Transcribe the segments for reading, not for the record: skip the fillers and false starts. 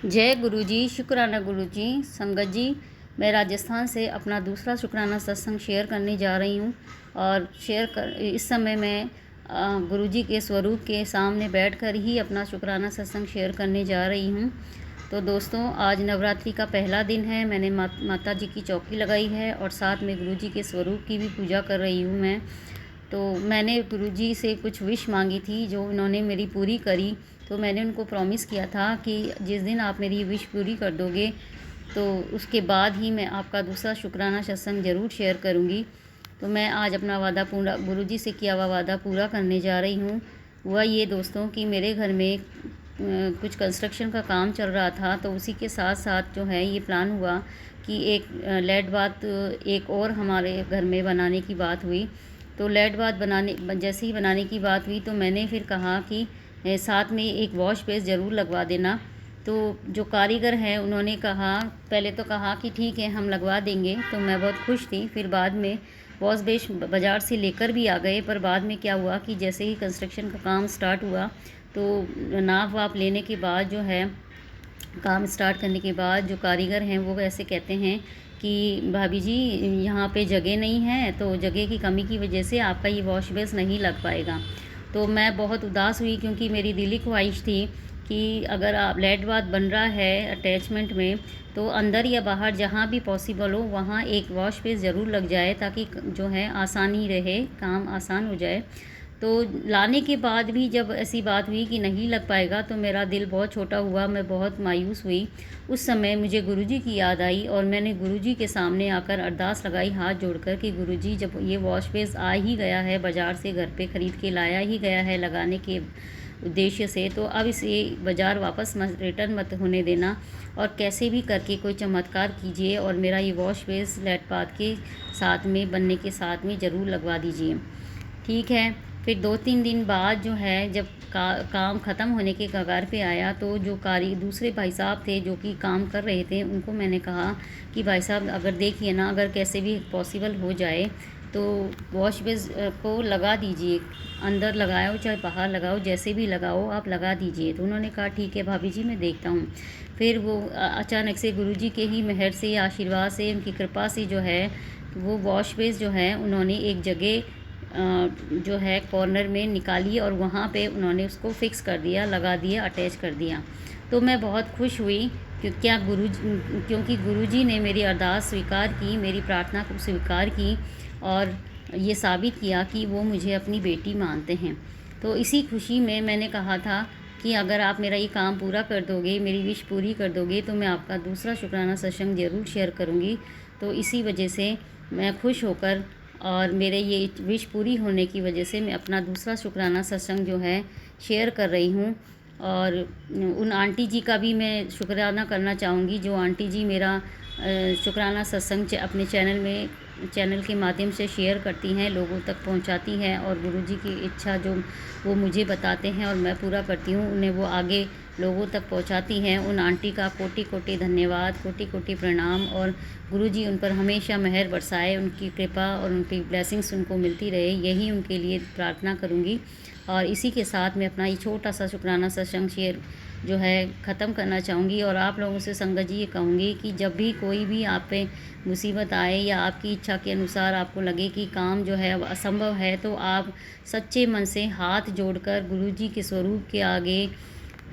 जय गुरुजी, शुक्राना गुरुजी। संगत जी, मैं राजस्थान से अपना दूसरा शुक्राना सत्संग शेयर करने जा रही हूँ और इस समय मैं गुरुजी के स्वरूप के सामने बैठकर ही अपना शुक्राना सत्संग शेयर करने जा रही हूँ। तो दोस्तों, आज नवरात्रि का पहला दिन है। मैंने माता जी की चौकी लगाई है और साथ में गुरुजी के स्वरूप की भी पूजा कर रही हूँ मैं। तो मैंने गुरुजी से कुछ विश मांगी थी जो उन्होंने मेरी पूरी करी। तो मैंने उनको प्रॉमिस किया था कि जिस दिन आप मेरी विश पूरी कर दोगे तो उसके बाद ही मैं आपका दूसरा शुक्राना सत्संग ज़रूर शेयर करूँगी। तो मैं आज अपना वादा पूरा, गुरुजी से किया हुआ वादा पूरा करने जा रही हूँ। हुआ ये दोस्तों कि मेरे घर में कुछ कंस्ट्रक्शन का काम चल रहा था, तो उसी के साथ साथ जो है ये प्लान हुआ कि एक लेड बाथ एक और हमारे घर में बनाने की बात हुई। तो लेड बाथ जैसे ही बनाने की बात हुई तो मैंने फिर कहा कि साथ में एक वॉश बेस ज़रूर लगवा देना। तो जो कारीगर हैं उन्होंने पहले तो कहा कि ठीक है हम लगवा देंगे, तो मैं बहुत खुश थी। फिर बाद में वॉश बेस बाज़ार से लेकर भी आ गए, पर बाद में क्या हुआ कि जैसे ही कंस्ट्रक्शन का काम स्टार्ट हुआ तो नाप वाप लेने के बाद जो है, काम स्टार्ट करने के बाद जो कारीगर हैं वो ऐसे कहते हैं कि भाभी जी यहाँ पे जगह नहीं है, तो जगह की कमी की वजह से आपका ये वॉश बेस नहीं लग पाएगा। तो मैं बहुत उदास हुई क्योंकि मेरी दिली ख्वाहिश थी कि अगर आप लेड बाथ बन रहा है अटैचमेंट में, तो अंदर या बाहर जहाँ भी पॉसिबल हो वहाँ एक वॉश बेस ज़रूर लग जाए, ताकि जो है आसानी रहे, काम आसान हो जाए। तो लाने के बाद भी जब ऐसी बात हुई कि नहीं लग पाएगा तो मेरा दिल बहुत छोटा हुआ, मैं बहुत मायूस हुई। उस समय मुझे गुरुजी की याद आई और मैंने गुरुजी के सामने आकर अरदास लगाई हाथ जोड़कर कि गुरुजी, जब ये वॉश बेस आ ही गया है, बाज़ार से घर पे ख़रीद के लाया ही गया है लगाने के उद्देश्य से, तो अब इसे बाज़ार वापस रिटर्न मत होने देना और कैसे भी करके कोई चमत्कार कीजिए और मेरा ये वॉश बेस लेड बाथ के साथ में बनने के साथ में ज़रूर लगवा दीजिए। ठीक है। फिर 2-3 दिन बाद जो है, जब काम ख़त्म होने के कगार पे आया, तो जो दूसरे भाई साहब थे जो कि काम कर रहे थे, उनको मैंने कहा कि भाई साहब अगर देखिए ना, अगर कैसे भी पॉसिबल हो जाए तो वॉश बेस को लगा दीजिए, अंदर लगाओ चाहे बाहर लगाओ, जैसे भी लगाओ आप लगा दीजिए। तो उन्होंने कहा ठीक है भाभी जी, मैं देखता हूँ। फिर वो अचानक से गुरुजी के ही मेहर से, आशीर्वाद से, उनकी कृपा से जो है, वो वॉश बेस जो है उन्होंने एक जगह जो है कॉर्नर में निकाली और वहाँ पे उन्होंने उसको फ़िक्स कर दिया, लगा दिया, अटैच कर दिया। तो मैं बहुत खुश हुई क्योंकि गुरुजी ने मेरी अरदास स्वीकार की, मेरी प्रार्थना को स्वीकार की और ये साबित किया कि वो मुझे अपनी बेटी मानते हैं। तो इसी खुशी में मैंने कहा था कि अगर आप मेरा ये काम पूरा कर दोगे, मेरी विश पूरी कर दोगे, तो मैं आपका दूसरा शुक्राना सत्संग ज़रूर शेयर करूँगी। तो इसी वजह से मैं खुश होकर और मेरे ये विश पूरी होने की वजह से मैं अपना दूसरा शुक्राना सत्संग जो है शेयर कर रही हूँ। और उन आंटी जी का भी मैं शुक्राना करना चाहूँगी जो आंटी जी मेरा शुक्राना सत्संग अपने चैनल के माध्यम से शेयर करती हैं, लोगों तक पहुंचाती हैं और गुरुजी की इच्छा जो वो मुझे बताते हैं और मैं पूरा करती हूँ, उन्हें वो आगे लोगों तक पहुंचाती हैं। उन आंटी का कोटि कोटि धन्यवाद, कोटि कोटि प्रणाम और गुरुजी उन पर हमेशा मेहर बरसाए, उनकी कृपा और उनकी ब्लेसिंग्स उनको मिलती रहे, यही उनके लिए प्रार्थना करूँगी। और इसी के साथ मैं अपना ये छोटा सा शुक्राना सत्संग शेयर जो है ख़त्म करना चाहूँगी। और आप लोगों से संगत जी ये कहूँगी कि जब भी कोई भी आप पे मुसीबत आए या आपकी इच्छा के अनुसार आपको लगे कि काम जो है असंभव है, तो आप सच्चे मन से हाथ जोड़कर गुरुजी के स्वरूप के आगे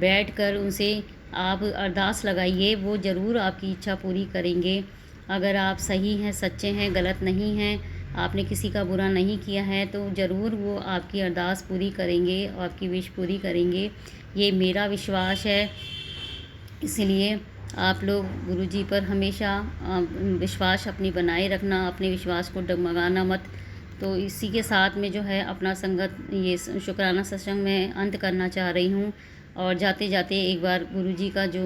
बैठकर उनसे आप अरदास लगाइए, वो ज़रूर आपकी इच्छा पूरी करेंगे। अगर आप सही हैं, सच्चे हैं, गलत नहीं हैं, आपने किसी का बुरा नहीं किया है, तो ज़रूर वो आपकी अरदास पूरी करेंगे और आपकी विश पूरी करेंगे, ये मेरा विश्वास है। इसलिए आप लोग गुरुजी पर हमेशा विश्वास अपनी बनाए रखना, अपने विश्वास को डगमगाना मत। तो इसी के साथ में जो है अपना संगत ये शुक्राना सत्संग में अंत करना चाह रही हूँ। और जाते जाते एक बार गुरुजी का जो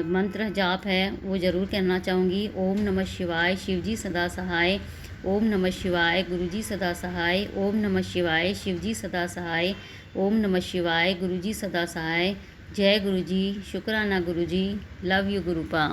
मंत्र जाप है वो ज़रूर कहना चाहूँगी। ओम नमः शिवाय, शिवजी सदा सहाय। ओम नमः शिवाय, गुरुजी सदा सहाय। ओम नमः शिवाय, शिवजी सदा सहाय। ओम नमः शिवाय, गुरुजी सदा सहाय। जय गुरुजी, शुक्राना गुरुजी, लव यू गुरुपा।